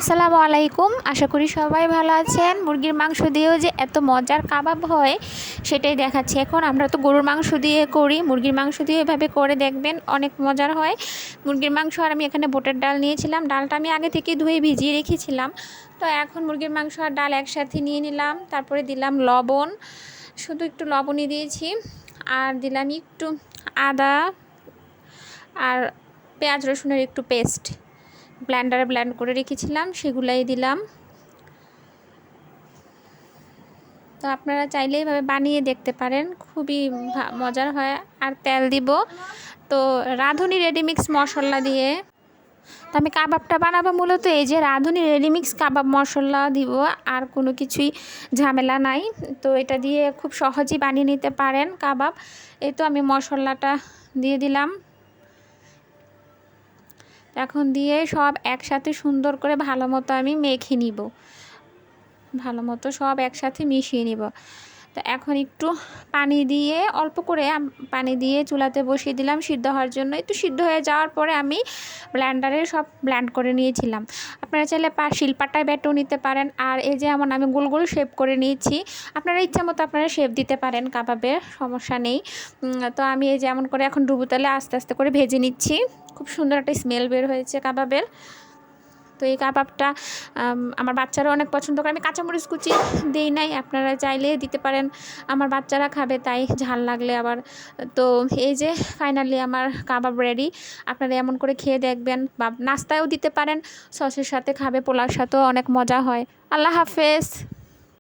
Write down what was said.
আসসালামু আলাইকুম। আশা করি সবাই ভালো আছেন। মুরগির মাংস দিয়েও যে এত মজার কাবাব হয় সেটাই দেখাচ্ছি এখন। আমরা তো গরুর মাংস দিয়ে করি, মুরগির মাংস দিয়ে এভাবে করে দেখবেন, অনেক মজার হয়। মুরগির মাংস আর আমি এখানে বুটের ডাল নিয়েছিলাম, ডালটা আমি আগে থেকে ধুয়ে ভিজিয়ে রেখেছিলাম। তো এখন মুরগির মাংস আর ডাল একসাথে নিয়ে নিলাম, তারপরে দিলাম লবণ, শুধু একটু লবণই দিয়েছি, আর দিলাম একটু আদা আর পেঁয়াজ রসুনের একটু পেস্ট ব্লেন্ডারে ব্লেন্ড করে রেখেছিলাম, সেগুলাই দিলাম। তো আপনারা চাইলে এভাবে বানিয়ে দেখতে পারেন, খুবই মজার হয়। আর তেল দিব তো রাঁধুনি রেডিমিক্স মশলা দিয়ে। তো আমি কাবাবটা বানাবো মূলত এই যে রাঁধুনি রেডিমিক্স কাবাব মশলা দিব, আর কোনো কিছুই ঝামেলা নাই। তো এটা দিয়ে খুব সহজেই বানিয়ে নিতে পারেন কাবাব। এই তো আমি মশলাটা দিয়ে দিলাম, এখন দিয়ে সব একসাথে সুন্দর করে ভালো মতো আমি মেখে নিব, ভালো মতো সব একসাথে মিশিয়ে নিব। তো এখন একটু পানি দিয়ে, অল্প করে পানি দিয়ে চুলাতে বসিয়ে দিলাম সিদ্ধ হওয়ার জন্য। একটু সিদ্ধ হয়ে যাওয়ার পরে আমি ব্লেন্ডারে সব ব্লেন্ড করে নিয়েছিলাম। আপনারা চাইলে শিলপাটায় বেটেও নিতে পারেন। আর এই যে এমন আমি গোল গোল শেপ করে নিয়েছি, আপনারা ইচ্ছা মতো আপনারা শেপ দিতে পারেন, কাবাবের সমস্যা নেই। তো আমি এই যে এমন করে এখন ডুবো তেলে আস্তে আস্তে করে ভেজে নিচ্ছি। খুব সুন্দর একটা স্মেল বের হয়েছে কাবাবের। তো এই কাবাবটা আমার বাচ্চারা অনেক পছন্দ করে। আমি কাঁচামরিচ কুচি দিই নাই, আপনারা চাইলে দিতে পারেন, আমার বাচ্চারা খাবে তাই ঝাল লাগলে আবার। তো এই যে ফাইনালি আমার কাবাব রেডি। আপনারা এমন করে খেয়ে দেখবেন, বা নাস্তায়ও দিতে পারেন, সসের সাথে খাবে, পোলাওর সাথেও অনেক মজা হয়। আল্লাহ হাফেজ।